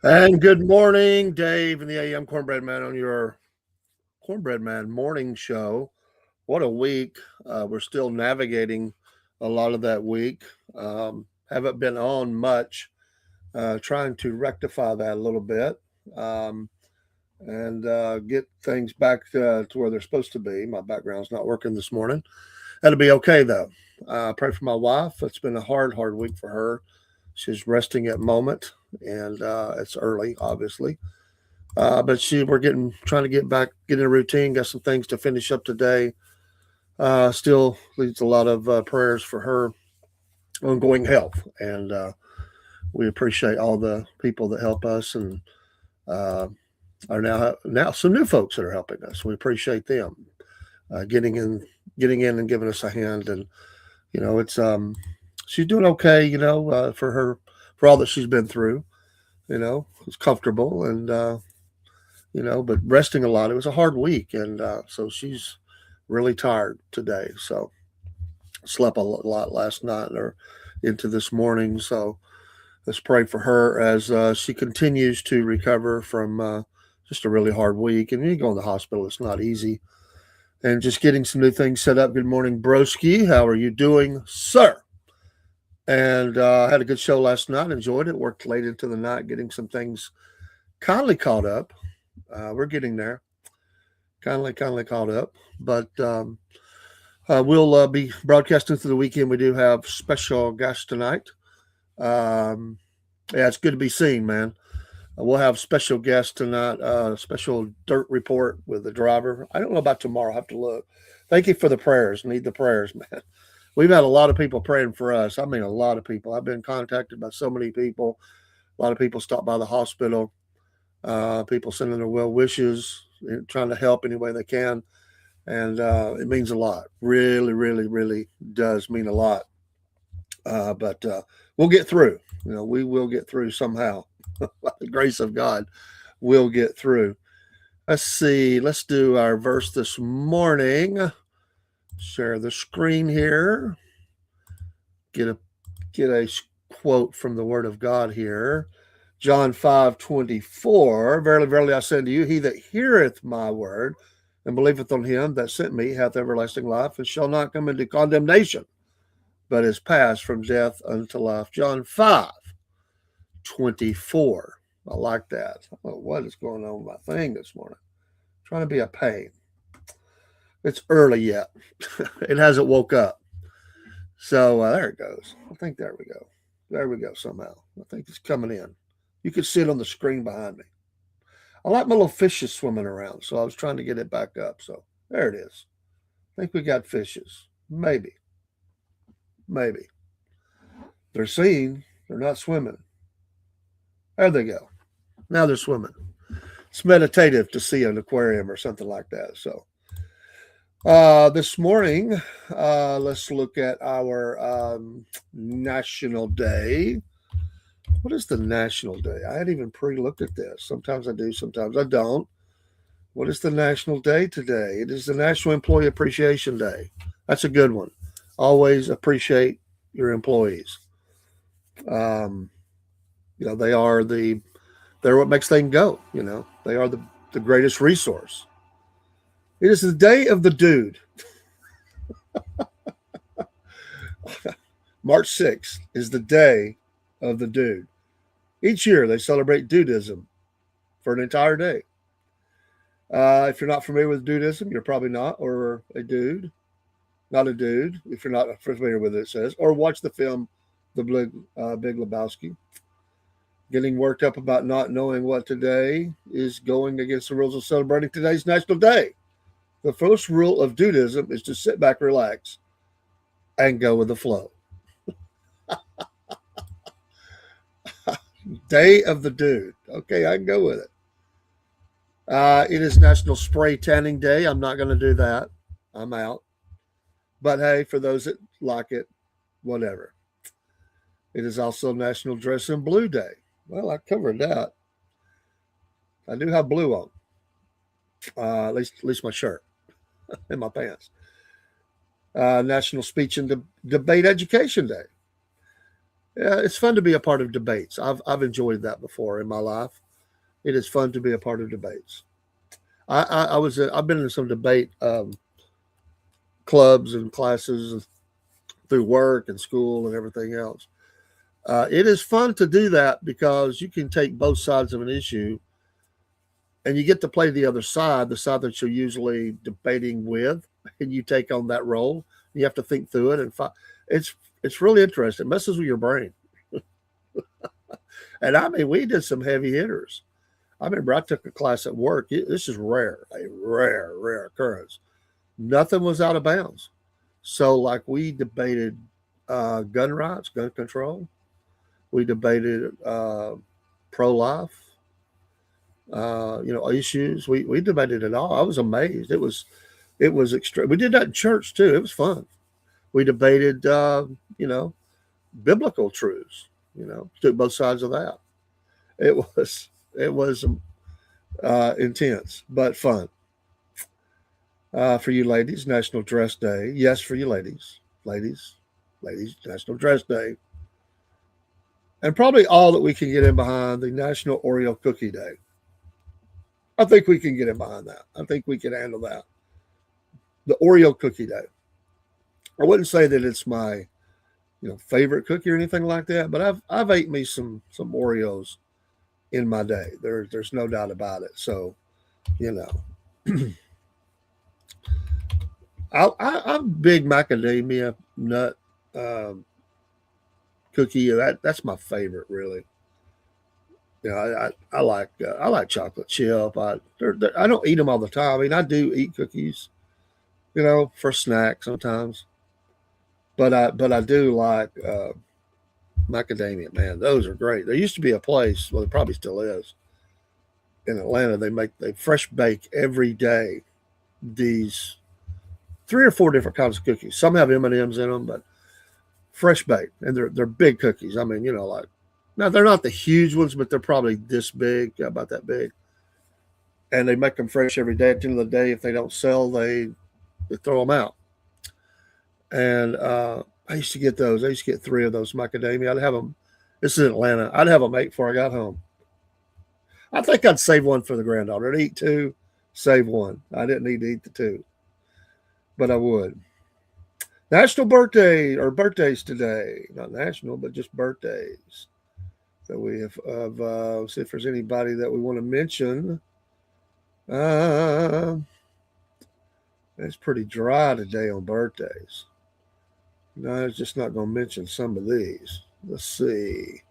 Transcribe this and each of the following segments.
And good morning, Dave and the AM Cornbread Man on your Cornbread Man morning show. What a week. We're still navigating a lot of that week. Haven't been on much, trying to rectify that a little bit um, and get things back to where they're supposed to be. My background's not working this morning. That'll be okay, though. Pray for my wife. It's been a hard week for her. She's resting at the moment, and it's early, obviously. But we're trying to get back, get in a routine. Got some things to finish up today. Still needs a lot of prayers for her ongoing health, and we appreciate all the people that help us, and uh, are now some new folks that are helping us. We appreciate them getting in and giving us a hand, and it's she's doing okay. For all that she's been through. It's comfortable and but resting a lot. It was a hard week, and so she's really tired today. So slept a lot last night or into this morning. So let's pray for her as she continues to recover from just a really hard week. And when you go in the hospital, it's not easy. And just getting some new things set up. Good morning, Broski. How are you doing, sir? And had a good show last night. Enjoyed it. Worked late into the night, getting some things kindly caught up. We're getting there, kindly caught up. But we'll be broadcasting through the weekend. We do have special guests tonight. Yeah, it's good to be seen, man. We'll have special guests tonight. Special dirt report with the driver. I don't know about tomorrow. I'll have to look. Thank you for the prayers. Need the prayers, man. We've had a lot of people praying for us. I mean, a lot of people. I've been contacted by so many people. A lot of people stopped by the hospital. People sending their well wishes, trying to help any way they can, and it means a lot. Really, really, really does mean a lot. But we'll get through. We will get through somehow. By the grace of God, we'll get through. Let's see. Let's do our verse this morning. Share the screen here. Get a quote from the Word of God here. John 5:24. Verily, verily, I say unto you, he that heareth my word and believeth on him that sent me hath everlasting life, and shall not come into condemnation, but is passed from death unto life. John 5:24. I like that. I don't know what is going on with my thing this morning. I'm trying to be a pain. It's early yet. It hasn't woke up. So there it goes. I think there we go. There we go somehow. I think it's coming in. You can see it on the screen behind me. I like my little fishes swimming around, so I was trying to get it back up. So there it is. I think we got fishes. Maybe. Maybe. They're seen. They're not swimming. There they go. Now they're swimming. It's meditative to see an aquarium or something like that. So this morning, let's look at our National Day. What is the National Day? I hadn't even pre-looked at this. Sometimes I do, sometimes I don't. What is the National Day today? It is the National Employee Appreciation Day. That's a good one. Always appreciate your employees. Um, they're what makes things go. They are the greatest resource. It is the day of the dude. March 6th is the day of the dude. Each year they celebrate dudism for an entire day. If you're not familiar with dudism, you're probably not, or a dude, not a dude. If you're not familiar with it says, or watch the film, The Big Lebowski. Getting worked up about not knowing what today is going against the rules of celebrating today's National Day. The first rule of dudism is to sit back, relax, and go with the flow. Day of the Dude. Okay, I can go with it. It is National Spray Tanning Day. I'm not going to do that. I'm out. But hey, for those that like it, whatever. It is also National Dress in Blue Day. Well, I covered that. I do have blue on. At least my shirt and my pants. National Speech and Debate Education Day. Yeah, it's fun to be a part of debates. I've enjoyed that before in my life. It is fun to be a part of debates. I've been in some debate clubs and classes through work and school and everything else. It is fun to do that because you can take both sides of an issue and you get to play the side that you're usually debating with, and you take on that role. You have to think through it it's it's really interesting. It messes with your brain. And I mean, we did some heavy hitters. I remember I took a class at work. This is a rare occurrence. Nothing was out of bounds. So, like, we debated gun rights, gun control. We debated pro life, issues. We debated it all. I was amazed. It was extreme. We did that in church too. It was fun. We debated, biblical truths. Took both sides of that. It was intense but fun. For you ladies, National Dress Day. Yes, for you ladies, National Dress Day, and probably all that we can get in behind the National Oreo Cookie Day. I think we can get in behind that. I think we can handle that. The Oreo Cookie Day. I wouldn't say that it's my favorite cookie or anything like that, but I've ate me some Oreos in my day. There's no doubt about it. So you know, I'm a big macadamia nut um, cookie. That's my favorite, really. I like chocolate chip. I don't eat them all the time. I mean, I do eat cookies, for snack sometimes. But I do like macadamia. Man, those are great. There used to be a place, well, it probably still is in Atlanta. They fresh bake every day these three or four different kinds of cookies. Some have M&Ms in them, but fresh baked, and they're big cookies. I mean, like, now they're not the huge ones, but they're probably this big, about that big, and they make them fresh every day. At the end of the day, if they don't sell, they throw them out. And I used to get those. I used to get three of those macadamia. I'd have them. This is Atlanta. I'd have them eight before I got home. I think I'd save one for the granddaughter. I'd eat two, save one. I didn't need to eat the two, but I would. National birthday or birthdays today. Not national, but just birthdays. So we have see if there's anybody that we want to mention. Uh, it's pretty dry today on birthdays. No, I was just not going to mention some of these. Let's see.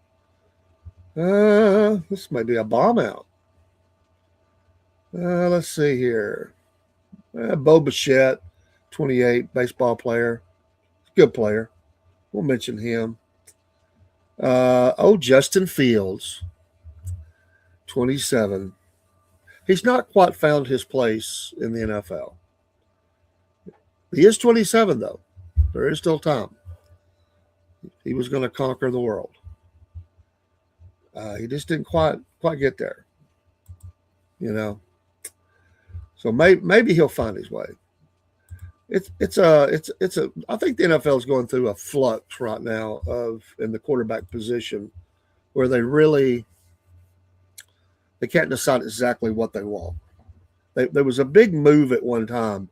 This might be a bomb out. Let's see here. Bo Bichette, 28, baseball player. Good player. We'll mention him. Justin Fields, 27. He's not quite found his place in the NFL. He is 27, though. There is still time. He was going to conquer the world. He just didn't quite get there, you know. So maybe he'll find his way. It's a. I think the NFL is going through a flux right now of in the quarterback position, where they can't decide exactly what they want. There was a big move at one time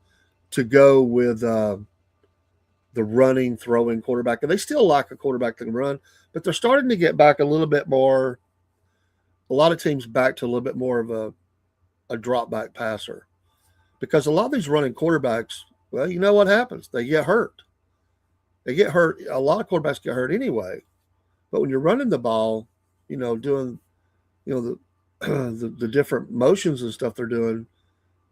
to go with the running, throwing quarterback, and they still like a quarterback that can run, but they're starting to get back a little bit more. A lot of teams back to a little bit more of a drop back passer, because a lot of these running quarterbacks, well, you know what happens? They get hurt. They get hurt. A lot of quarterbacks get hurt anyway. But when you're running the ball, doing, the different motions and stuff they're doing,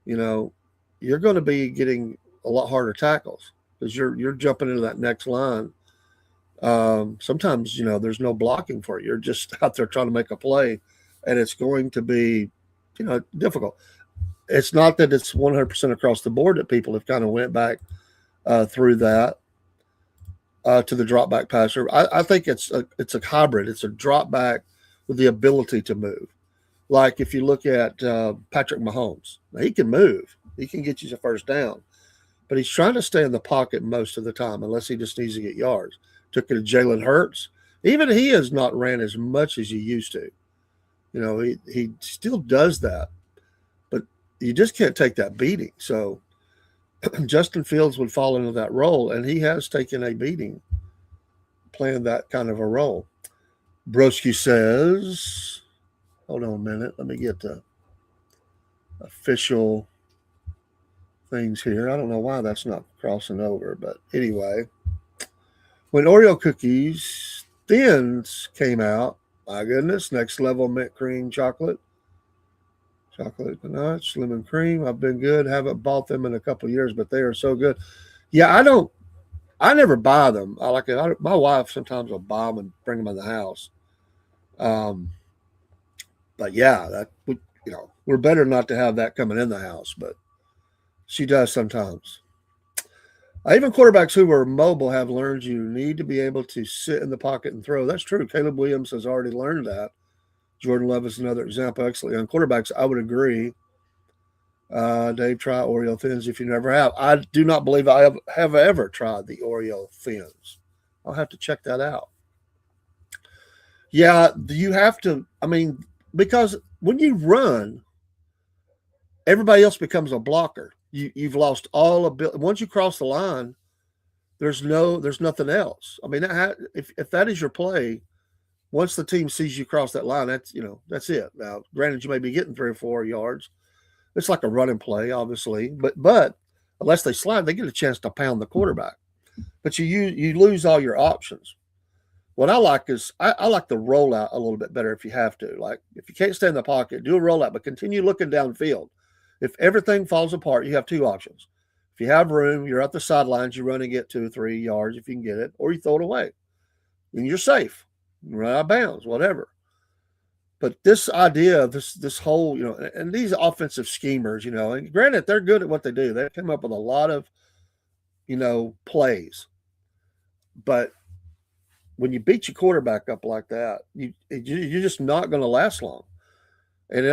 you know, you're going to be getting a lot harder tackles because you're jumping into that next line. Sometimes there's no blocking for it. You're just out there trying to make a play, and it's going to be difficult. It's not that it's 100% across the board that people have kind of went back through that to the drop back passer. I think it's a hybrid. It's a drop back with the ability to move. Like if you look at Patrick Mahomes, he can move. He can get you a first down, but he's trying to stay in the pocket most of the time, unless he just needs to get yards. Took it to Jalen Hurts. Even he has not ran as much as he used to. He still does that, but you just can't take that beating. So Justin Fields would fall into that role, and he has taken a beating playing that kind of a role. Broski says, hold on a minute, let me get the official things here. I don't know why that's not crossing over, but anyway, when Oreo cookies thins came out, my goodness, next level mint cream chocolate ganache, lemon cream. I've been good. Haven't bought them in a couple of years, but they are so good. Yeah, I never buy them. I like it. My wife sometimes will buy them and bring them in the house. Um, but yeah, we're better not to have that coming in the house, but she does sometimes. Even quarterbacks who are mobile have learned you need to be able to sit in the pocket and throw. That's true. Caleb Williams has already learned that. Jordan Love is another example. Excellent on quarterbacks. I would agree. Dave, try Oreo thins if you never have. I do not believe I have ever tried the Oreo thins. I'll have to check that out. Yeah, you have to. I mean, because when you run, everybody else becomes a blocker. You've lost all ability. Once you cross the line, there's nothing else. I mean, if that is your play, once the team sees you cross that line, that's it. Now, granted, you may be getting 3 or 4 yards. It's like a running play, obviously, but unless they slide, they get a chance to pound the quarterback. But you lose all your options. What I like is I like the rollout a little bit better if you have to. Like if you can't stay in the pocket, do a rollout, but continue looking downfield. If everything falls apart, you have 2 options. If you have room, you're at the sidelines, you run and get 2 or 3 yards if you can get it, or you throw it away. And you're safe. You run out of bounds, whatever. But this idea of this whole, and these offensive schemers, and granted, they're good at what they do. They come up with a lot of, plays. But when you beat your quarterback up like that, you're just not going to last long. And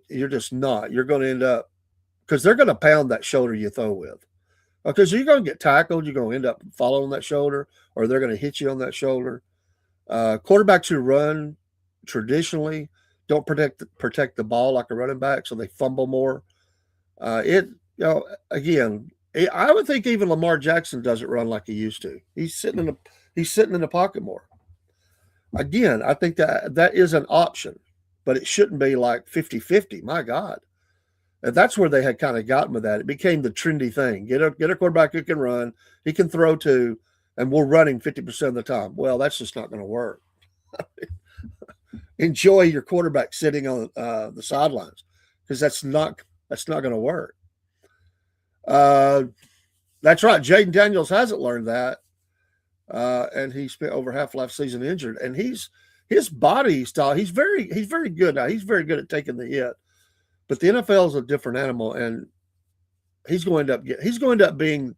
you're just not. You're going to end up because they're going to pound that shoulder you throw with. Because you're going to get tackled, you're going to end up following that shoulder, or they're going to hit you on that shoulder. Quarterbacks who run traditionally don't protect the ball like a running back, so they fumble more. Again, I would think even Lamar Jackson doesn't run like he used to. He's sitting in the pocket more. Again, I think that is an option, but it shouldn't be like 50-50. My God. And that's where they had kind of gotten with that. It became the trendy thing. Get a quarterback who can run, he can throw too, and we're running 50% of the time. Well, that's just not going to work. Enjoy your quarterback sitting on the sidelines because that's not going to work. That's right. Jaden Daniels hasn't learned that, and he spent over half last season injured. And his body style. He's very good now. He's very good at taking the hit, but the NFL is a different animal, and he's going to end up being.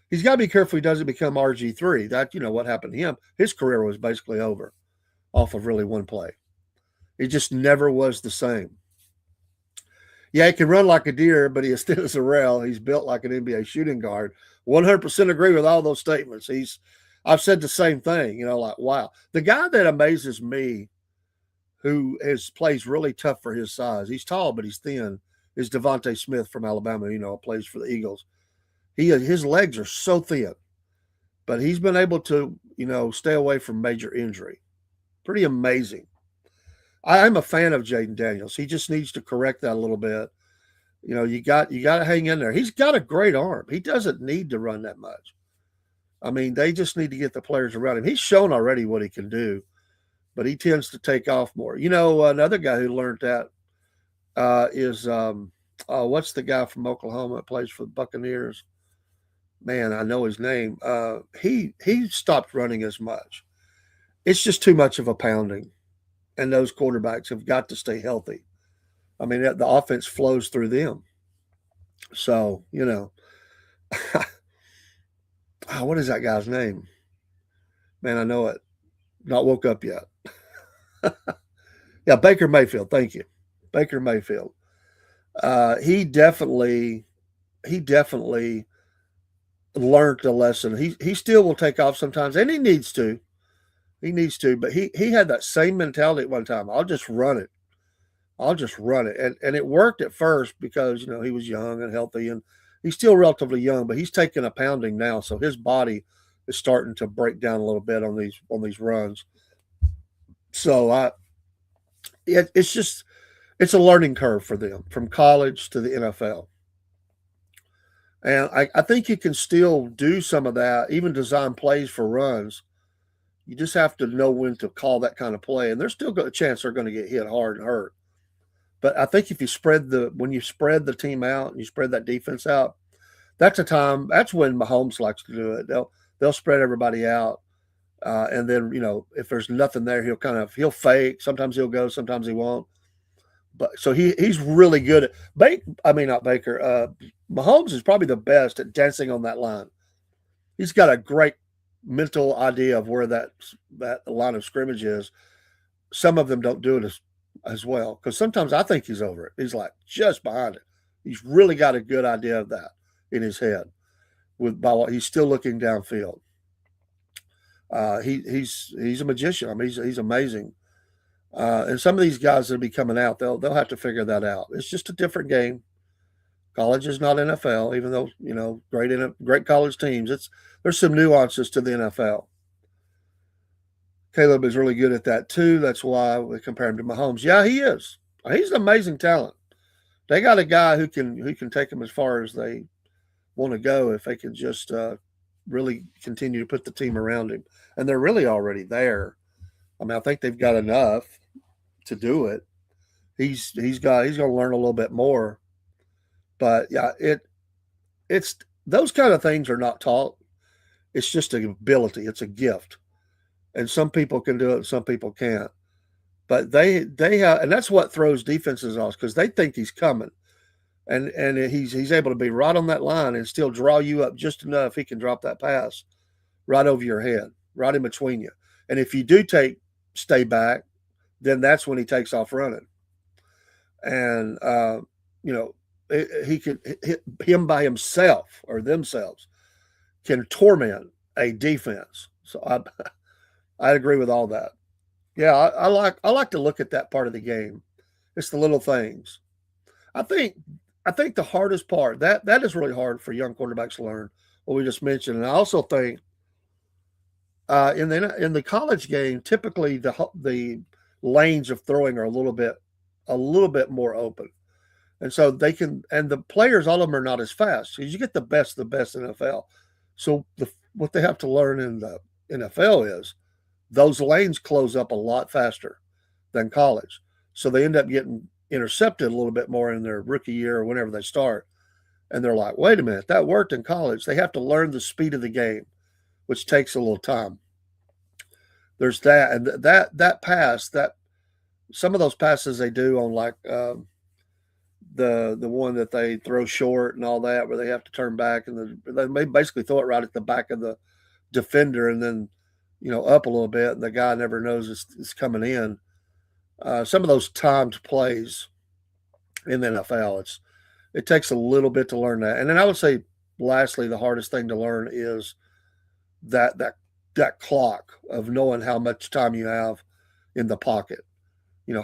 He's got to be careful he doesn't become RG3. That what happened to him. His career was basically over off of really one play. It just never was the same. Yeah, he can run like a deer, but he is thin as a rail. He's built like an NBA shooting guard. 100% agree with all those statements. I've said the same thing, like, wow. The guy that amazes me who plays really tough for his size, he's tall, but he's thin, is Devontae Smith from Alabama, plays for the Eagles. His legs are so thin, but he's been able to, stay away from major injury. Pretty amazing. I'm a fan of Jaden Daniels. He just needs to correct that a little bit. You got to hang in there. He's got a great arm. He doesn't need to run that much. I mean, they just need to get the players around him. He's shown already what he can do, but he tends to take off more. Another guy who learned that is what's the guy from Oklahoma that plays for the Buccaneers? Man, I know his name. He stopped running as much. It's just too much of a pounding. And those quarterbacks have got to stay healthy. I mean, the offense flows through them. So, what is that guy's name? Man, I know it. Not woke up yet. Yeah, Baker Mayfield. Thank you. Baker Mayfield. He definitely learned a lesson. He still will take off sometimes, and he needs to. He needs to, but he had that same mentality at one time. I'll just run it. I'll just run it. And it worked at first because, he was young and healthy and he's still relatively young, but he's taking a pounding now. So his body is starting to break down a little bit on these runs. So it's just it's a learning curve for them from college to the NFL. And I think you can still do some of that, even design plays for runs. You just have to know when to call that kind of play. And there's still got a chance they're going to get hit hard and hurt. But I think if you when you spread the team out and you spread that defense out, that's when Mahomes likes to do it. They'll spread everybody out. And then, if there's nothing there, he'll fake. Sometimes he'll go, sometimes he won't. But so he's really good at I mean not Baker. Mahomes is probably the best at dancing on that line. He's got a great mental idea of where that line of scrimmage is. Some of them don't do it as well because sometimes I think he's over it. He's like just behind it. He's really got a good idea of that in his head. By what he's still looking downfield. He's a magician. I mean, he's amazing. And some of these guys that'll be coming out, they'll have to figure that out. It's just a different game. College is not NFL, even though great college teams. There's some nuances to the NFL. Caleb is really good at that too. That's why we compare him to Mahomes. Yeah, he is. He's an amazing talent. They got a guy who can take them as far as they want to go if they can just really continue to put the team around him. And they're really already there. I mean, I think they've got enough to do it. He's going to learn a little bit more. But yeah, it's those kind of things are not taught. It's just an ability. It's a gift, and some people can do it, and some people can't. But they have, and that's what throws defenses off because they think he's coming, and he's able to be right on that line and still draw you up just enough. He can drop that pass right over your head, right in between you. And if you do stay back, then that's when he takes off running. And he could him by himself or themselves can torment a defense. So I agree with all that. Yeah, I like to look at that part of the game. It's the little things. I think the hardest part that is really hard for young quarterbacks to learn. What we just mentioned, and I also think in the college game, typically the lanes of throwing are a little bit more open. And so and the players, all of them are not as fast because you get the best of the best in the NFL. So what they have to learn in the NFL is those lanes close up a lot faster than college. So they end up getting intercepted a little bit more in their rookie year or whenever they start. And they're like, wait a minute, that worked in college. They have to learn the speed of the game, which takes a little time. There's that. And that pass, that some of those passes they do on like the one that they throw short and all that, where they have to turn back and they basically throw it right at the back of the defender and then up a little bit, and the guy never knows it's coming in. Some of those timed plays in the NFL, it takes a little bit to learn that. And then I would say, lastly, the hardest thing to learn is that clock of knowing how much time you have in the pocket.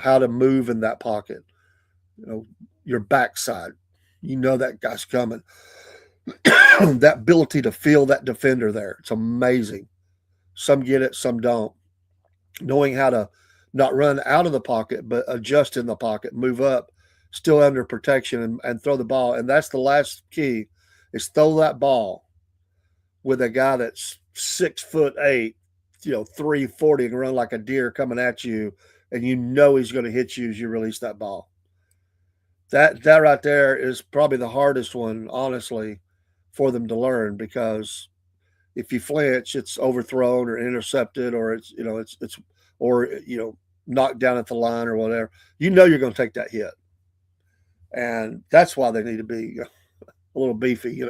How to move in that pocket. Your backside. That guy's coming. That ability to feel that defender there. It's amazing. Some get it, some don't. Knowing how to not run out of the pocket, but adjust in the pocket, move up, still under protection, and throw the ball. And that's the last key is throw that ball with a guy that's 6'8", 340 and run like a deer coming at you, and he's going to hit you as you release that ball. That right there is probably the hardest one, honestly, for them to learn, because if you flinch, it's overthrown or intercepted, or it's knocked down at the line or whatever. You're going to take that hit, and that's why they need to be a little beefy.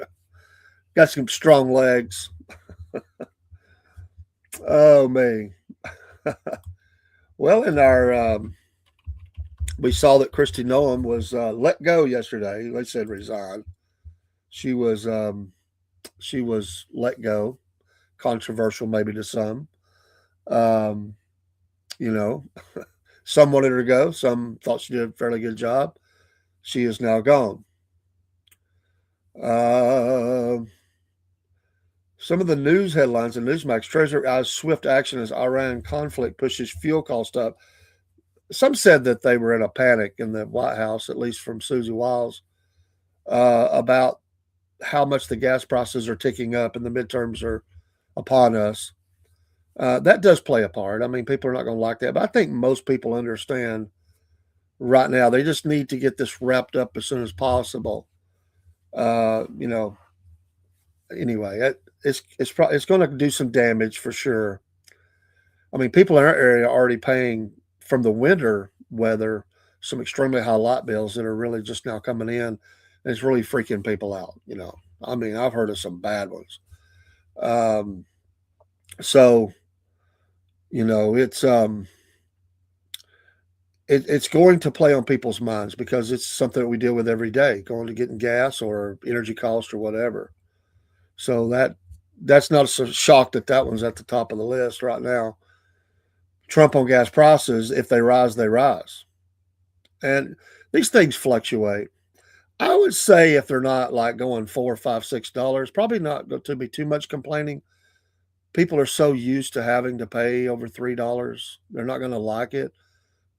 Got some strong legs. Oh man. Well, in our we saw that Christy Nolan was let go yesterday. They said resign. She was let go. Controversial maybe to some. Um, you know, some wanted her to go. Some thought she did a fairly good job. She is now gone. Uh, some of the news headlines in Newsmax: Treasury eyes swift action as Iran conflict pushes fuel cost up. Some said that they were in a panic in the White House, at least from Susie Wiles, about how much the gas prices are ticking up and the midterms are upon us. That does play a part. I mean, people are not going to like that, but I think most people understand right now. They just need to get this wrapped up as soon as possible. You know, anyway, it's going to do some damage for sure. I mean, people in our area are already paying from the winter weather some extremely high light bills that are really just now coming in, and it's really freaking people out. I mean, I've heard of some bad ones. Um, so it's going to play on people's minds because it's something that we deal with every day, going to getting gas or energy cost or whatever. So that's not a shock that one's at the top of the list right now. Trump on gas prices, if they rise, they rise. And these things fluctuate. I would say if they're not like going $4, $5, $6, probably not going to be too much complaining. People are so used to having to pay over $3, they're not going to like it.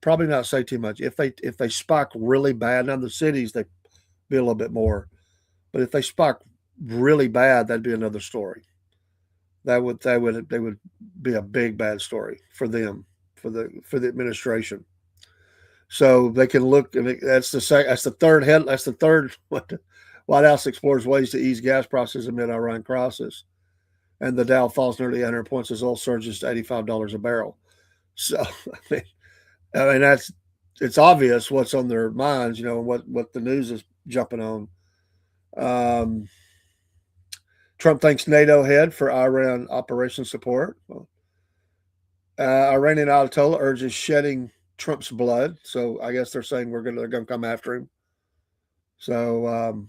Probably not say too much. If they spike really bad, now the cities they be a little bit more, but if they spike really bad, that'd be another story. They would be a big bad story for them, for the administration. So they can look, and that's the third White House explores ways to ease gas prices amid Iran crisis, and the Dow falls nearly 100 points as oil surges to $85 a barrel. So I mean that's it's obvious what's on their minds, what the news is jumping on. Um, Trump thanks NATO head for Iran operation support. Well, Iranian Ayatollah urges shedding Trump's blood. So I guess they're saying they're gonna come after him. So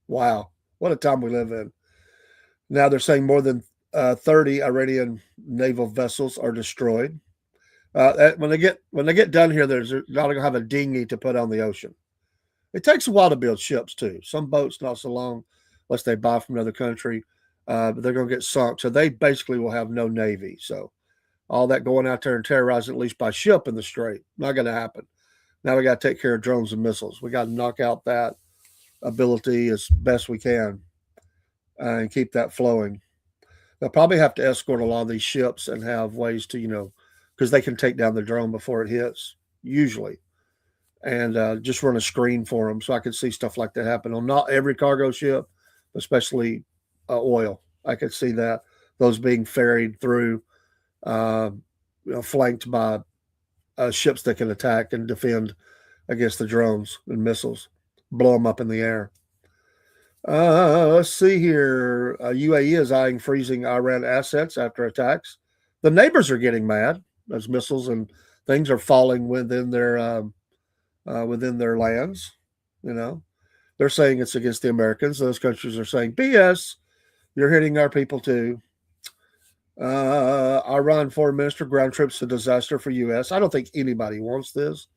wow, what a time we live in. Now they're saying more than 30 Iranian naval vessels are destroyed. When they get done here, they're not going to have a dinghy to put on the ocean. It takes a while to build ships too. Some boats not so long, unless they buy from another country, but they're going to get sunk. So they basically will have no navy. So all that going out there and terrorizing at least by ship in the strait, not going to happen. Now we got to take care of drones and missiles. We got to knock out that ability as best we can and keep that flowing. They'll probably have to escort a lot of these ships and have ways to, because they can take down the drone before it hits, usually, and just run a screen for them. So I could see stuff like that happen on not every cargo ship, especially oil. I could see that those being ferried through, uh, flanked by ships that can attack and defend against the drones and missiles, blow them up in the air. Let's see here. UAE is eyeing freezing Iran assets after attacks. The neighbors are getting mad as missiles and things are falling within their lands. They're saying it's against the Americans. Those countries are saying BS. You're hitting our people too. Iran foreign minister ground troops to disaster for U.S. I don't think anybody wants this.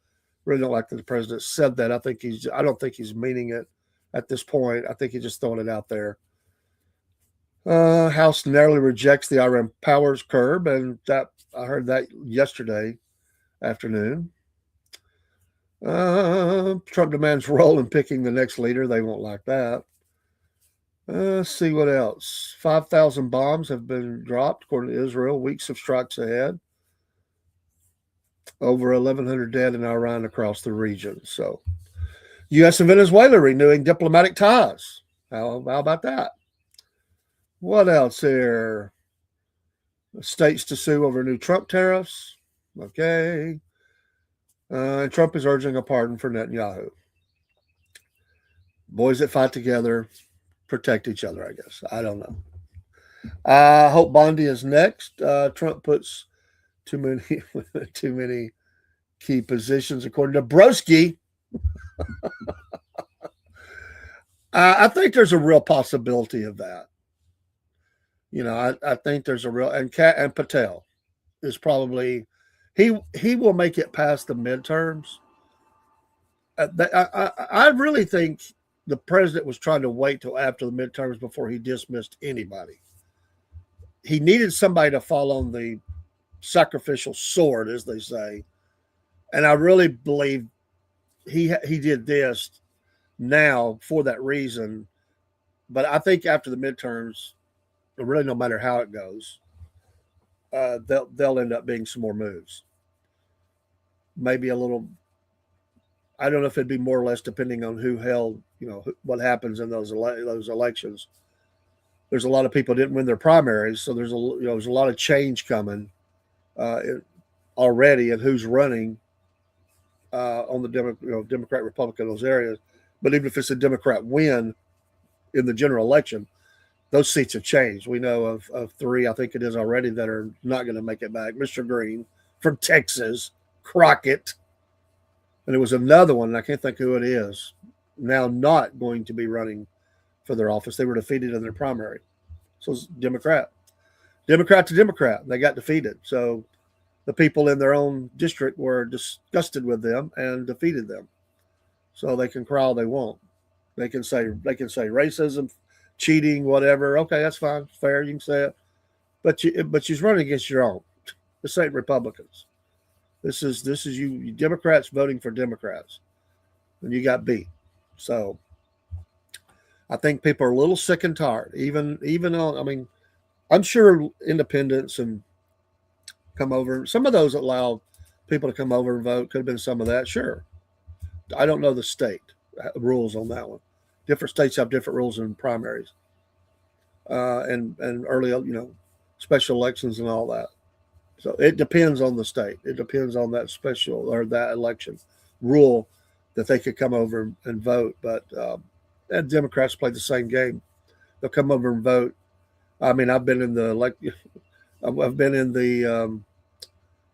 Really don't like that the president said that. I don't think he's meaning it at this point. I think he's just throwing it out there. House narrowly rejects the Iran powers curb, and that I heard that yesterday afternoon. Trump demands role in picking the next leader. They won't like that. Let's see what else. 5,000 bombs have been dropped, according to Israel. Weeks of strikes ahead. Over 1,100 dead in Iran across the region. So, U.S. and Venezuela renewing diplomatic ties. How about that? What else here? States to sue over new Trump tariffs. Okay. And Trump is urging a pardon for Netanyahu. Boys that fight together protect each other, I guess. I don't know. Hope Bondi is next. Trump puts too many key positions, according to Broski. I think there's a real possibility of that. I think there's a real and Patel is probably he will make it past the midterms. I really think the president was trying to wait till after the midterms before he dismissed anybody. He needed somebody to fall on the sacrificial sword, as they say, and I really believe he did this now for that reason. But I think after the midterms, really no matter how it goes, they'll end up being some more moves. Maybe a little. I don't know if it'd be more or less depending on who held. What happens in those elections. There's a lot of people didn't win their primaries, so there's a lot of change coming uh, already, and who's running on the Democrat Republican those areas. But even if it's a Democrat win in the general election, those seats have changed. We know of three, I think it is already, that are not going to make it back. Mr. Green from Texas, Crockett, and there was another one, and I can't think who it is, now not going to be running for their office. They were defeated in their primary. So it's Democrat to Democrat. They got defeated. So the people in their own district were disgusted with them and defeated them. So they can cry all they want. They can say racism, cheating, whatever. Okay, that's fine, fair. You can say it, but she's running against your own. This ain't Republicans. This is you Democrats voting for Democrats, and you got beat. So I think people are a little sick and tired. Even on, I mean, I'm sure independents and come over. Some of those that allow people to come over and vote could have been some of that. Sure, I don't know the state rules on that one. Different states have different rules in primaries and early, special elections and all that. So it depends on the state. It depends on that special or that election rule that they could come over and vote. But and Democrats play the same game. They'll come over and vote. I mean, I've been in I've been in the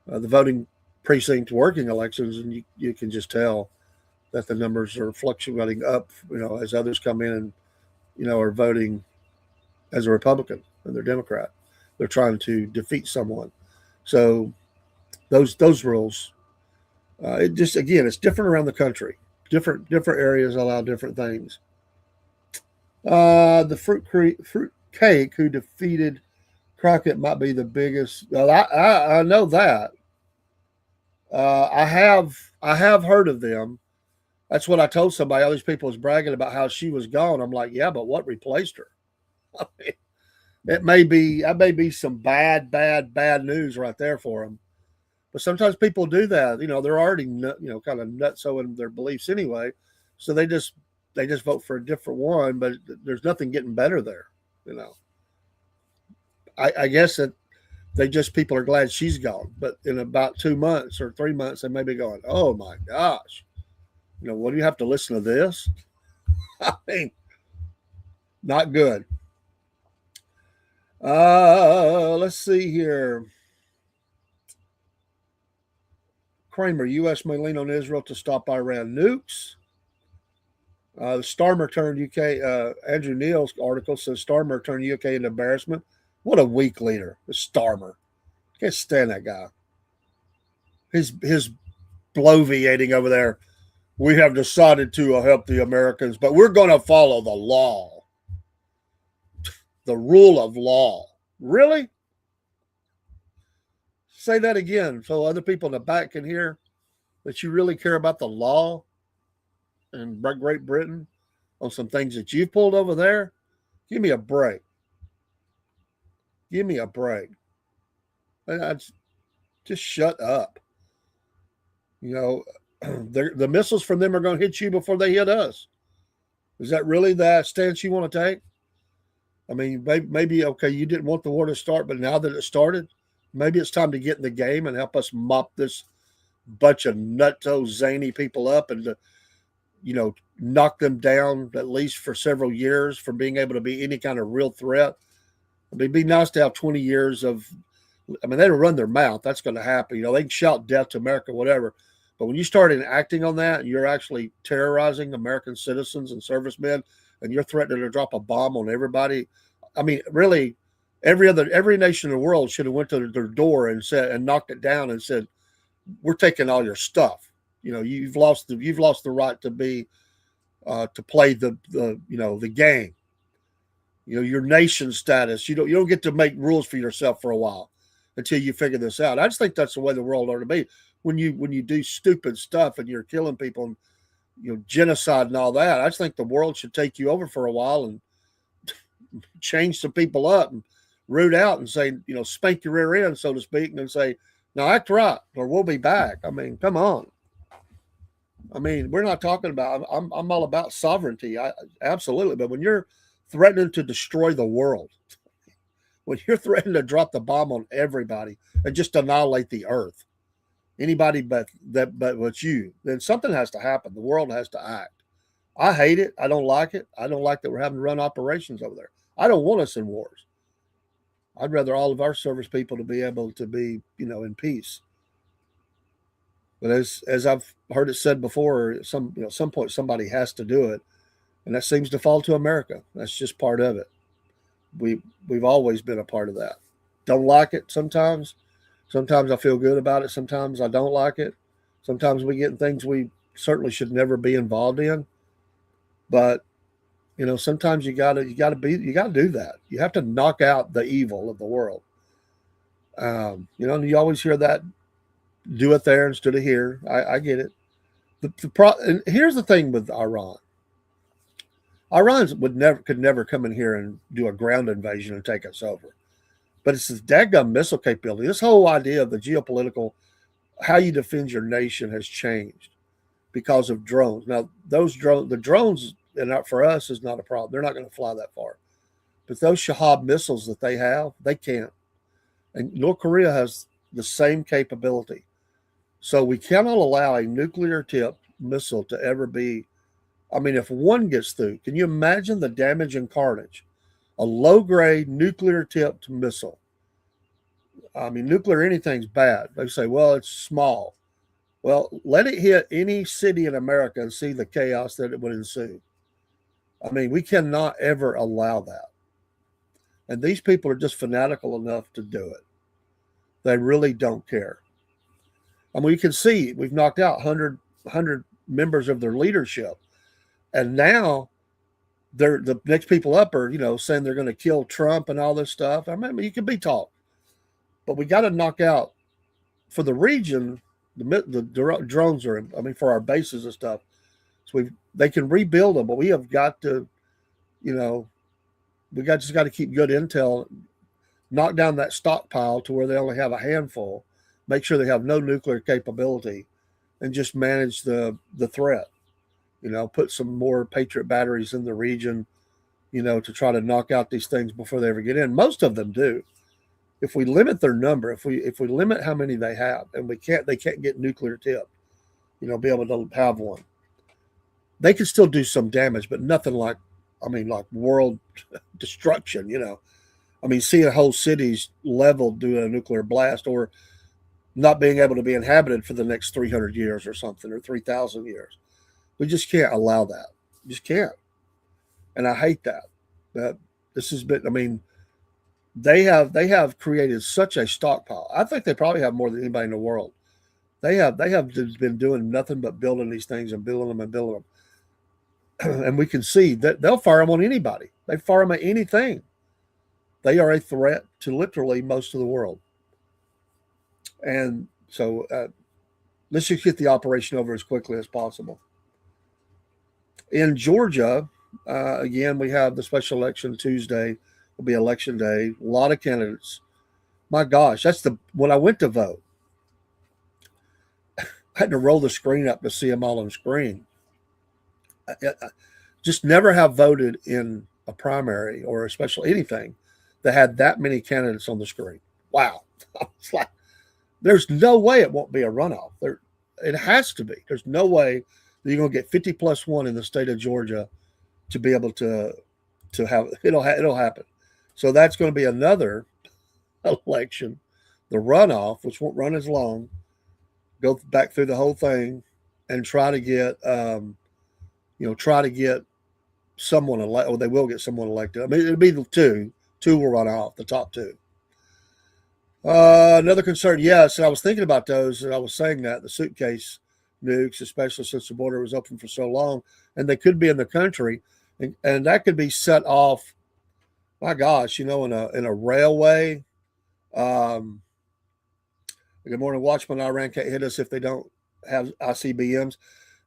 voting precinct working elections, and you can just tell that the numbers are fluctuating up. As others come in and are voting as a Republican and they're Democrat. They're trying to defeat someone. So those rules, it just again, it's different around the country. Different areas allow different things. The fruit cake who defeated Crockett might be the biggest. Well, I know that. I have heard of them. That's what I told somebody. All these people was bragging about how she was gone. I'm like, yeah, but what replaced her? I mean, that may be some bad news right there for them. But sometimes people do that. They're already kind of nutso in their beliefs anyway, so they just vote for a different one. But there's nothing getting better there. I guess that people are glad she's gone. But in about 2 months or 3 months, they may be going, oh my gosh, what do you have to listen to this? I mean, not good. Let's see here. Kramer, U.S. may lean on Israel to stop Iran nukes. The Starmer turned UK. Andrew Neil's article says Starmer turned UK into embarrassment. What a weak leader, the Starmer. Can't stand that guy. His bloviating over there. We have decided to help the Americans, but we're going to follow the law. The rule of law. Really? Say that again so other people in the back can hear that you really care about the law in Great Britain on some things that you've pulled over there. Give me a break. Give me a break. Just shut up. The missiles from them are going to hit you before they hit us. Is that really the stance you want to take? I mean, maybe, okay, you didn't want the war to start, but now that it started, maybe it's time to get in the game and help us mop this bunch of nutso, zany people up and to, knock them down at least for several years from being able to be any kind of real threat. I mean, it'd be nice to have 20 years of, they don't run their mouth. That's going to happen. They can shout death to America, whatever. But when you start acting on that, you're actually terrorizing American citizens and servicemen, and you're threatening to drop a bomb on everybody. I mean, really, Every nation in the world should have went to their door and said and knocked it down and said, "We're taking all your stuff. You've lost the right to be to play the game. Your nation status. You don't get to make rules for yourself for a while until you figure this out." I just think that's the way the world ought to be. When you do stupid stuff and you're killing people and genocide and all that, I just think the world should take you over for a while and change some people up and root out and say, spank your rear end, so to speak, and then say, now act right or we'll be back. I mean, come on. I mean, we're not talking about, I'm all about sovereignty. Absolutely. But when you're threatening to destroy the world, when you're threatening to drop the bomb on everybody and just annihilate the earth, anybody but you, then something has to happen. The world has to act. I hate it. I don't like it. I don't like that we're having to run operations over there. I don't want us in wars. I'd rather all of our service people to be able to be, in peace. But as I've heard it said before, some point somebody has to do it, and that seems to fall to America. That's just part of it. We've always been a part of that. Don't like it sometimes. Sometimes I feel good about it. Sometimes I don't like it. Sometimes we get in things we certainly should never be involved in. But sometimes you gotta do that. You have to knock out the evil of the world. And you always hear that, do it there instead of here. I get it. And here's the thing with Iran. Iran could never come in here and do a ground invasion and take us over. But it's this daggum missile capability. This whole idea of the geopolitical, how you defend your nation has changed because of drones. Now, the drones, and for us, is not a problem. They're not going to fly that far. But those Shahab missiles that they have, they can't. And North Korea has the same capability. So we cannot allow a nuclear-tipped missile to ever be. I mean, if one gets through, can you imagine the damage and carnage? A low-grade nuclear-tipped missile. I mean, nuclear anything's bad. They say, well, it's small. Well, let it hit any city in America and see the chaos that it would ensue. I mean, we cannot ever allow that. And these people are just fanatical enough to do it. They really don't care. I mean, you can see we've knocked out 100 members of their leadership. And now the next people up are, saying they're going to kill Trump and all this stuff. I mean, you can be taught. But we got to knock out, for the region, the drones are, for our bases and stuff. So they can rebuild them, but we have got to, just got to keep good intel, knock down that stockpile to where they only have a handful, make sure they have no nuclear capability, and just manage the threat. Put some more Patriot batteries in the region, to try to knock out these things before they ever get in. Most of them do. If we limit their number, if we limit how many they have, and they can't get nuclear tipped, be able to have one. They can still do some damage, but nothing like world destruction, seeing whole cities leveled due to a nuclear blast or not being able to be inhabited for the next 300 years or something, or 3,000 years. We just can't allow that. Just can't. And I hate that. This has been, they have created such a stockpile. I think they probably have more than anybody in the world. They have been doing nothing but building these things and building them and building them. And we can see that they'll fire them on anybody. They fire them at anything. They are a threat to literally most of the world. And so let's just get the operation over as quickly as possible. In Georgia, again, we have the special election Tuesday. Will be election day. A lot of candidates. My gosh, when I went to vote, I had to roll the screen up to see them all on screen. I just never have voted in a primary or a special anything that had that many candidates on the screen. Wow. It's like, there's no way it won't be a runoff. It has to be. There's no way that you're going to get 50 plus 1 in the state of Georgia to be able to have it'll happen. So that's going to be another election, the runoff, which won't run as long. Go back through the whole thing and try to get someone elected. Or they will get someone elected. It'll be two Two will run off, the top two. Another concern, yes, I was thinking about those, and I was saying that the suitcase nukes, especially since the border was open for so long, and they could be in the country, and that could be set off. My gosh, in a railway. Um, Good morning, Watchman. Iran can't hit us if they don't have ICBMs.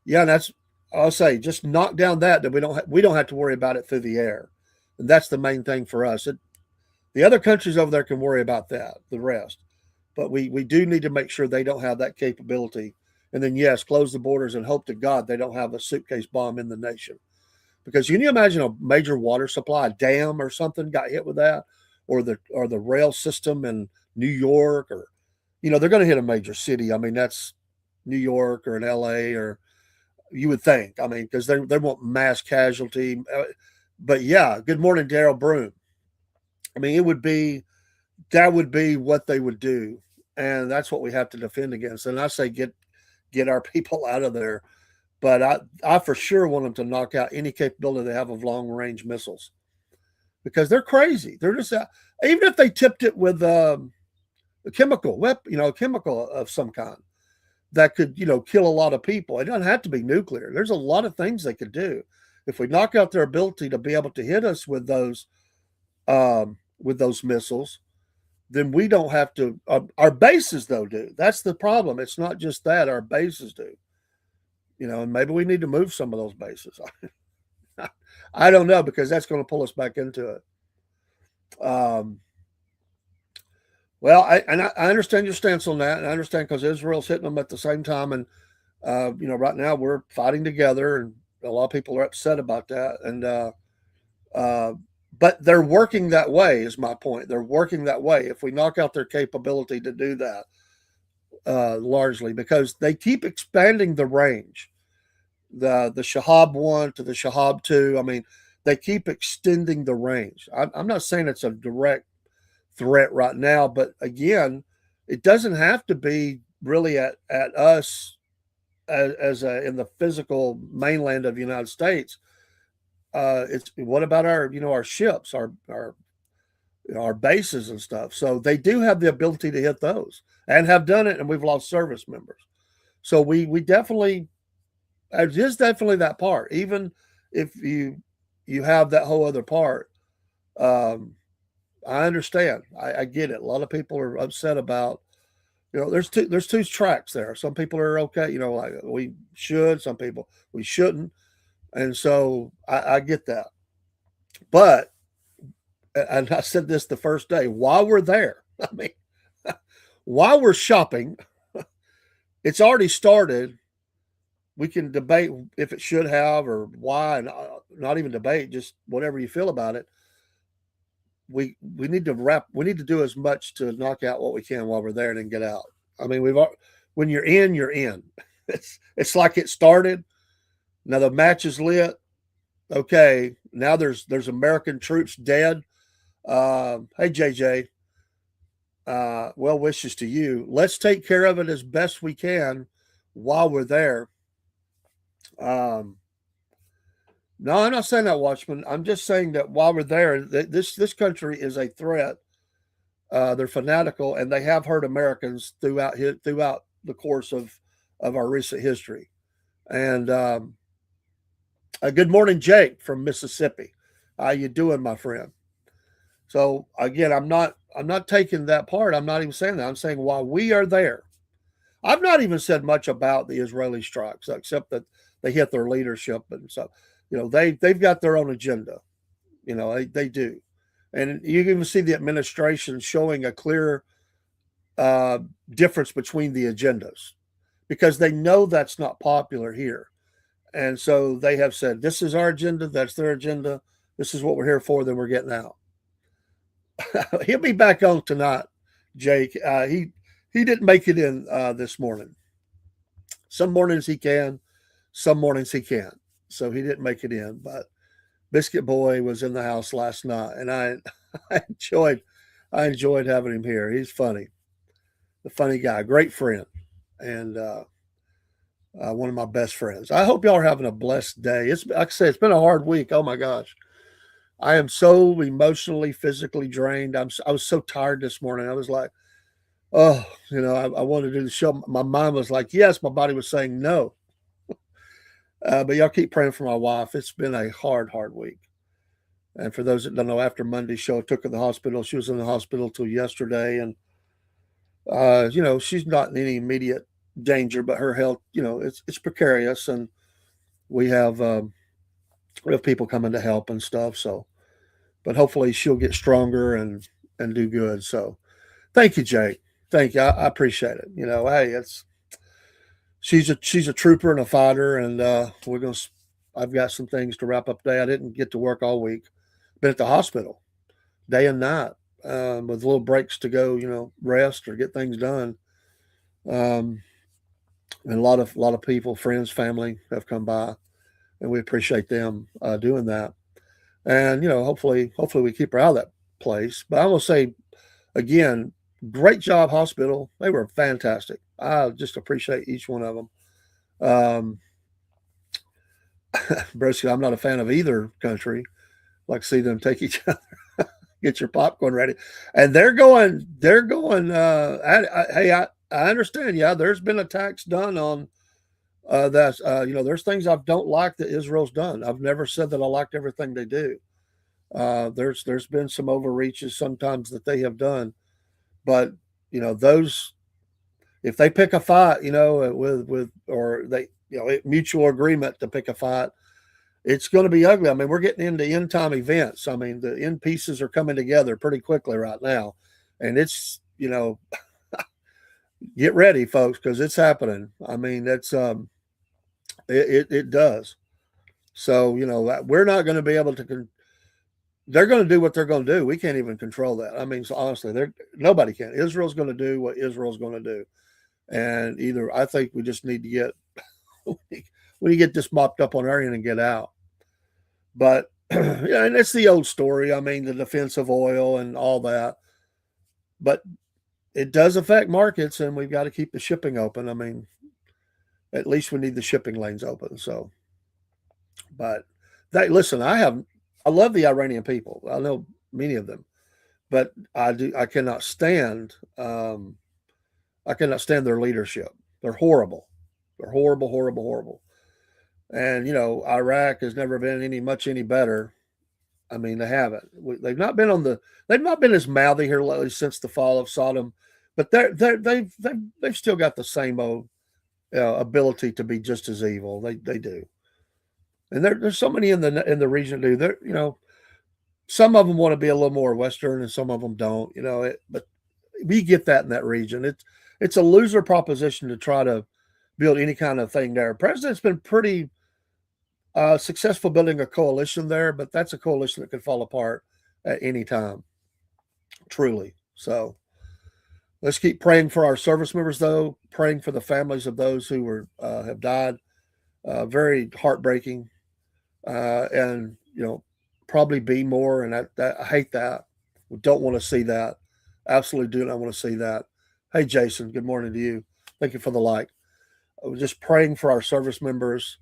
Yeah, and that's I'll say just knock down that we don't have to worry about it through the air, and that's the main thing for us. The other countries over there can worry about that, the rest, but we do need to make sure they don't have that capability. And then yes, close the borders and hope to God they don't have a suitcase bomb in the nation. Because can you imagine a major water supply, a dam or something got hit with that, or the rail system in New York, or they're going to hit a major city. I mean, that's New York or an LA, or you would think. I mean, because they want mass casualty. But yeah, good morning, Daryl Broom. I mean, that would be what they would do, and that's what we have to defend against. And I say get our people out of there. But I for sure want them to knock out any capability they have of long range missiles, because they're crazy. They're just even if they tipped it with a chemical weapon, a chemical of some kind that could kill a lot of people. It doesn't have to be nuclear. There's a lot of things they could do if we knock out their ability to be able to hit us with those missiles. Then we don't have to. Our bases though do. That's the problem. It's not just that our bases do. And maybe we need to move some of those bases. I don't know, because that's going to pull us back into it. Well, I understand your stance on that, and I understand because Israel's hitting them at the same time, and right now we're fighting together, and a lot of people are upset about that, and but they're working that way. Is my point? They're working that way. If we knock out their capability to do that, largely because they keep expanding the range, the Shahab 1 to the Shahab 2. I mean, they keep extending the range. I'm not saying it's a direct threat right now, but again, it doesn't have to be really at us as in the physical mainland of the United States. It's what about our ships, our bases and stuff. So they do have the ability to hit those, and have done it, and we've lost service members. So we definitely, it is definitely that part. Even if you have that whole other part, I understand. I get it. A lot of people are upset about, there's two tracks there. Some people are okay, like we should. Some people we shouldn't, and so I get that. But, and I said this the first day while we're there. I mean, while we're shopping, it's already started. We can debate if it should have or why, and not even debate, just whatever you feel about it. We need to do as much to knock out what we can while we're there and then get out. I mean, when you're in, you're in. It's like it started. Now the match is lit. Okay, now there's American troops dead. Hey JJ, well wishes to you. Let's take care of it as best we can while we're there. No, I'm not saying that, Watchman. I'm just saying that while we're there, this country is a threat. They're fanatical, and they have hurt Americans throughout the course of our recent history. And good morning, Jake from Mississippi. How you doing, my friend? So again, I'm not taking that part. I'm not even saying that. I'm saying while we are there, I've not even said much about the Israeli strikes, except that they hit their leadership and stuff. They've got their own agenda. They do, and you can even see the administration showing a clear difference between the agendas, because they know that's not popular here, and so they have said, "This is our agenda. That's their agenda. This is what we're here for. Then we're getting out." He'll be back on tonight, Jake. He didn't make it in this morning. Some mornings he can, some mornings he can't. So he didn't make it in. But Biscuit Boy was in the house last night, and I enjoyed having him here. He's funny, a funny guy, great friend, and one of my best friends. I hope y'all are having a blessed day. It's like I said, it's been a hard week. Oh my gosh, I am so emotionally, physically drained. I was so tired this morning. I was like, oh, I wanted to do the show. My mind was like, yes. My body was saying no. But y'all keep praying for my wife. It's been a hard, hard week. And for those that don't know, after Monday's show, I took her to the hospital. She was in the hospital till yesterday, and she's not in any immediate danger, but her health, it's precarious, and we have we have people coming to help and stuff. So, but hopefully she'll get stronger and do good. So, thank you, Jake. Thank you. I appreciate it. Hey, it's she's a trooper and a fighter, and we're gonna. I've got some things to wrap up today. I didn't get to work all week. Been at the hospital day and night, with little breaks to go, rest or get things done. Um, and a lot of people, friends, family have come by, and we appreciate them doing that. And hopefully we keep her out of that place. But I will say again, great job, hospital. They were fantastic. I just appreciate each one of them. Um, Broski, I'm not a fan of either country. Like to see them take each other. Get your popcorn ready, and they're going. They're going. Hey, I understand. Yeah, there's been attacks done on that. There's things I don't like that Israel's done. I've never said that I liked everything they do. There's been some overreaches sometimes that they have done, but those, if they pick a fight, with or they mutual agreement to pick a fight, it's going to be ugly. I mean, we're getting into end time events. I mean, the end pieces are coming together pretty quickly right now, and it's get ready, folks, because it's happening. I mean, that's it does. So we're not going to be able to. They're going to do what they're going to do. We can't even control that. I mean, so honestly, nobody can. Israel's going to do what Israel's going to do, and either I think we just need to get we get this mopped up on our end and get out. But yeah, and it's the old story. I mean, the defense of oil and all that. But it does affect markets, and we've got to keep the shipping open. I mean, at least we need the shipping lanes open. So, but listen, I love the Iranian people. I know many of them, but I cannot stand I cannot stand their leadership. They're horrible. They're horrible, horrible, horrible. And Iraq has never been any better. I mean, they haven't. They've not been as mouthy here lately since the fall of Sodom, but they've still got the same old ability to be just as evil. They do, and there's so many in the region do. There, some of them want to be a little more Western, and some of them don't. But we get that in that region. It's a loser proposition to try to build any kind of thing there. President's been pretty successful building a coalition there, but that's a coalition that could fall apart at any time, truly. So let's keep praying for our service members, though, praying for the families of those who have died. Very heartbreaking, and probably be more. And I hate that. We don't want to see that. Absolutely do not want to see that. Hey, Jason, good morning to you. Thank you for the like. We're just praying for our service members.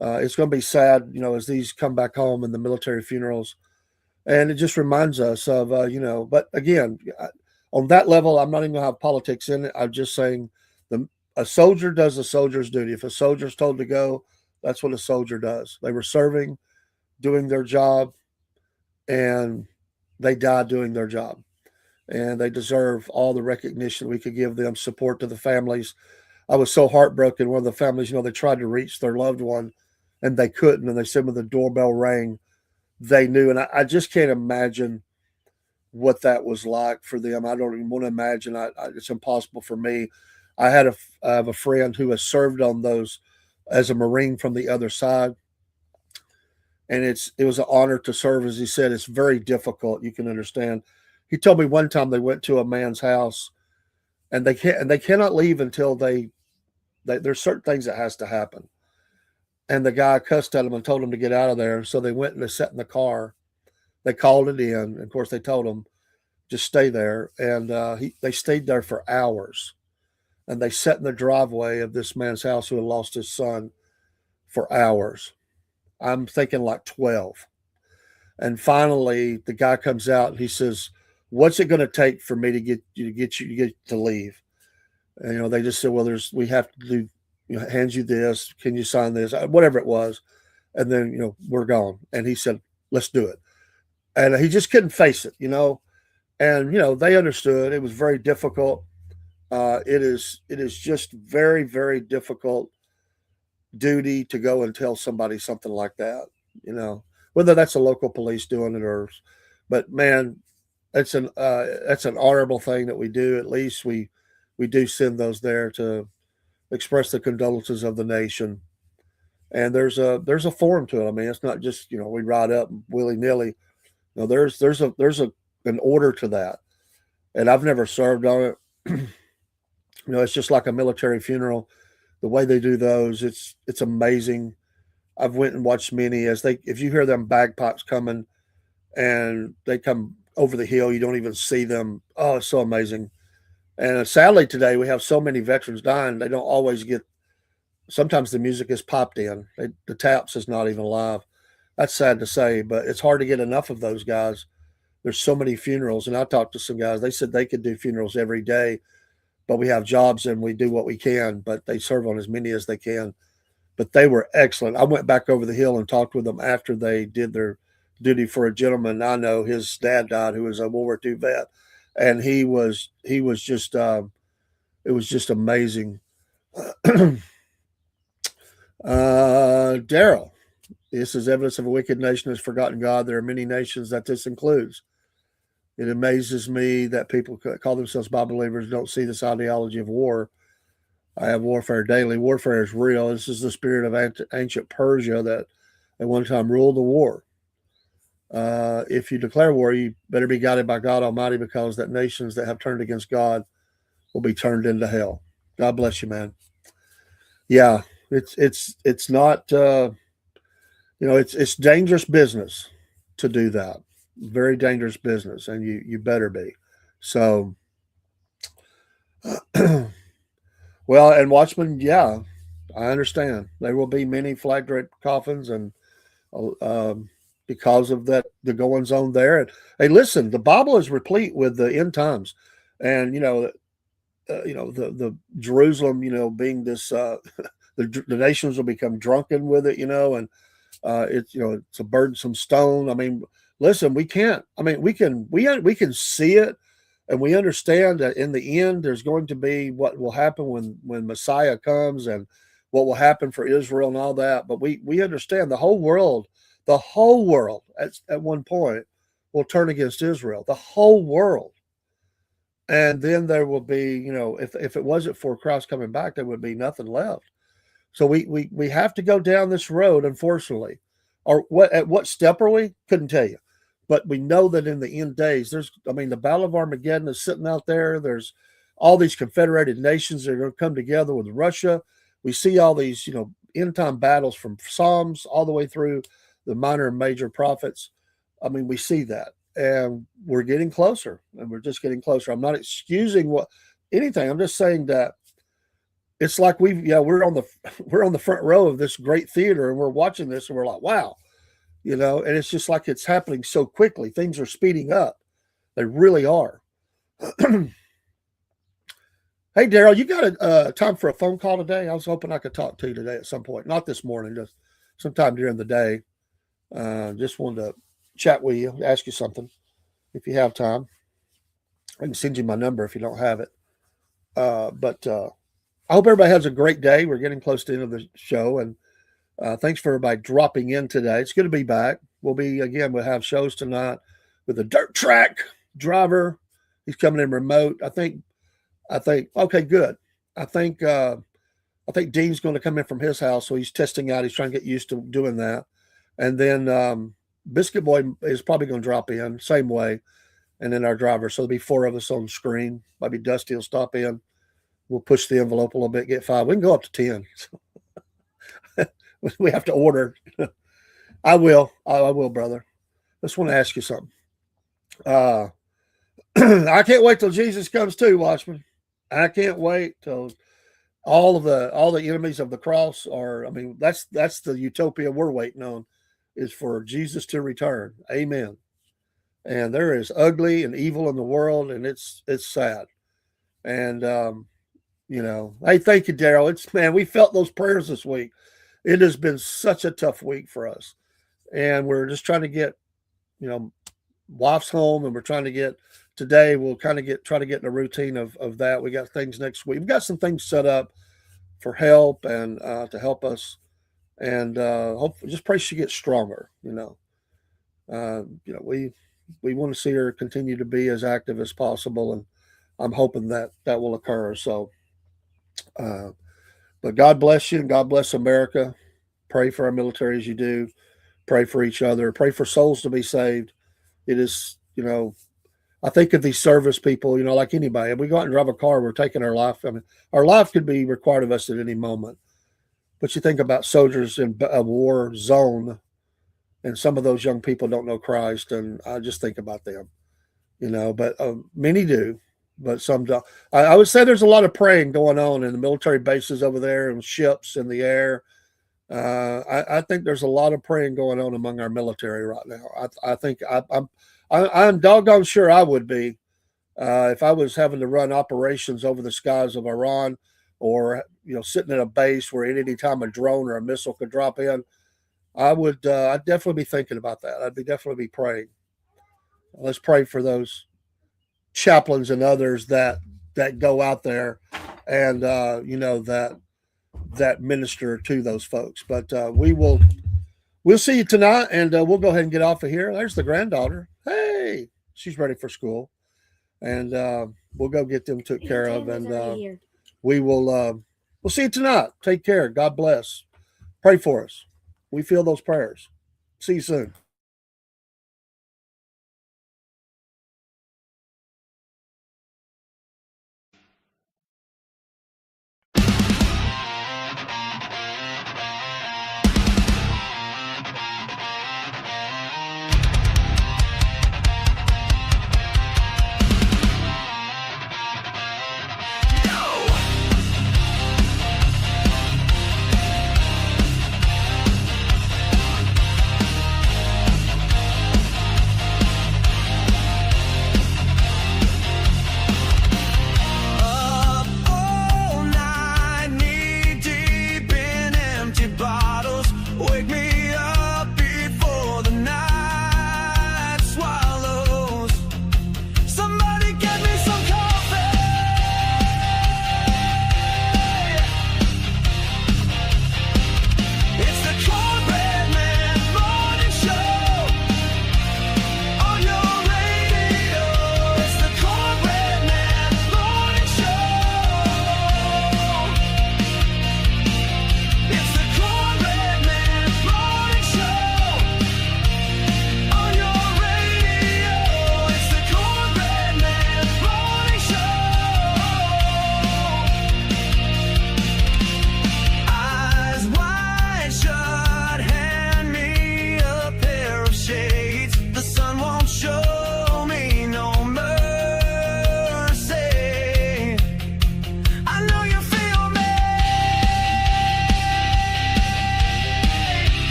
It's going to be sad, as these come back home in the military funerals. And it just reminds us of, but again, on that level, I'm not even going to have politics in it. I'm just saying a soldier does a soldier's duty. If a soldier's told to go, that's what a soldier does. They were serving, doing their job, and they died doing their job. And they deserve all the recognition we could give them, support to the families. I was so heartbroken. One of the families, they tried to reach their loved one and they couldn't. And they said when the doorbell rang, they knew. And I just can't imagine what that was like for them. I don't even want to imagine. It's impossible for me. I have a friend who has served on those as a Marine from the other side. And it was an honor to serve. As he said, it's very difficult. You can understand. He told me one time they went to a man's house and they cannot leave until there's certain things that has to happen. And the guy cussed at him and told him to get out of there. So they went and they sat in the car. They called it in. Of course, they told him just stay there. And they stayed there for hours. And they sat in the driveway of this man's house who had lost his son for hours. I'm thinking like 12. And finally, the guy comes out and he says, "What's it going to take for me to get to leave?" And, they just said, "Well, we have to do, hands you this. Can you sign this? Whatever it was." And then, we're gone. And he said, "Let's do it." And he just couldn't face it. And, they understood it was very difficult. It is just very, very difficult duty to go and tell somebody something like that, you know, whether that's a local police doing it but man, that's an honorable thing that we do. At least we do send those there to express the condolences of the nation. And there's a form to it. I mean, it's not just, we ride up willy nilly. No, there's an order to that. And I've never served on it. It's just like a military funeral. The way they do those, it's amazing. I've went and watched many if you hear them bagpipes coming and they come over the hill, you don't even see them. Oh, it's so amazing. And sadly today we have so many veterans dying. They don't always get. Sometimes the music is popped in. The taps is not even live. That's sad to say, but it's hard to get enough of those guys. There's so many funerals, and I talked to some guys. They said they could do funerals every day, but we have jobs and we do what we can. But they serve on as many as they can. But they were excellent. I went back over the hill and talked with them after they did their duty for a gentleman I know. His dad died, who was a World War II vet, and he was just it was just amazing. Daryl, this is evidence of a wicked nation has forgotten God. There are many nations that this includes. It amazes me that people call themselves Bible believers don't see this ideology of war. I have warfare daily. Warfare is real. This is the spirit of ancient Persia that at one time ruled the war. If you declare war, you better be guided by God Almighty, because that nations that have turned against God will be turned into hell. God bless you, man. Yeah, it's not it's dangerous business to do that. Very dangerous business, and you better be. So, well, and Watchmen, yeah, I understand. There will be many flag draped coffins, and because of that, the goings on there. And hey, listen, the Bible is replete with the end times, and the Jerusalem, being this, the nations will become drunken with it, and it's a burdensome stone. I mean, listen, we can't. I mean, we can see it, and we understand that in the end, there's going to be what will happen when Messiah comes, and what will happen for Israel and all that. But we understand the whole world at one point will turn against Israel. The whole world. And then there will be, if it wasn't for Christ coming back, there would be nothing left. So we have to go down this road, unfortunately. Or at what step are we? Couldn't tell you. But we know that in the end days, the Battle of Armageddon is sitting out there. There's all these confederated nations that are going to come together with Russia. We see all these, end time battles from Psalms all the way through the minor and major prophets. I mean, we see that. And we're getting closer, and we're just getting closer. I'm not excusing anything. I'm just saying that it's like we're on the front row of this great theater, and we're watching this, and we're like, wow, and it's just like it's happening so quickly. Things are speeding up. They really are. Hey, Daryl, you got a time for a phone call today? I was hoping I could talk to you today at some point. Not this morning, just sometime during the day. Just wanted to chat with you, ask you something if you have time. I can send you my number if you don't have it. But I hope everybody has a great day. We're getting close to the end of the show, and thanks for everybody dropping in today. It's good to be back. We'll have shows tonight with a dirt track driver. He's coming in remote. I think okay, good. I think Dean's going to come in from his house, so he's testing out. He's trying to get used to doing that. And then Biscuit Boy is probably going to drop in, same way. And then our driver. So there'll be 4 of us on the screen. Maybe Dusty will stop in. We'll push the envelope a little bit, get 5. We can go up to 10. We have to order. I will, brother. I just want to ask you something. I can't wait till Jesus comes too, Watchman. I can't wait till all the enemies of the cross are. I mean, that's the utopia we're waiting on. is for Jesus to return. Amen. And there is ugly and evil in the world, and it's sad. And hey, thank you, Daryl. It's man, we felt those prayers this week. It has been such a tough week for us, and we're just trying to get you know wife's home, and we're trying to get today. We'll kind of try to get in a routine of that. We got things next week. We've got some things set up for help and to help us, and hope just pray she gets stronger. We want to see her continue to be as active as possible, and I'm hoping that that will occur. So, uh, but God bless you and God bless America. Pray for our military as you do. Pray for each other. Pray for souls to be saved. It is, I think of these service people, like anybody. If we go out and drive a car, we're taking our life. I mean, our life could be required of us at any moment. But you think about soldiers in a war zone, and some of those young people don't know Christ, and I just think about them, But many do, but some don't. I would say there's a lot of praying going on in the military bases over there and ships in the air. I think there's a lot of praying going on among our military right now. I think I'm doggone sure I would be if I was having to run operations over the skies of Iran, or sitting at a base where at any time a drone or a missile could drop in. I'd definitely be thinking about that. I'd definitely be praying. Let's pray for those chaplains and others that go out there and that minister to those folks. But we'll see you tonight, and we'll go ahead and get off of here. There's the granddaughter. Hey, she's ready for school, and we'll go get them took care of, and we'll see you tonight. Take care. God bless. Pray for us. We feel those prayers. See you soon.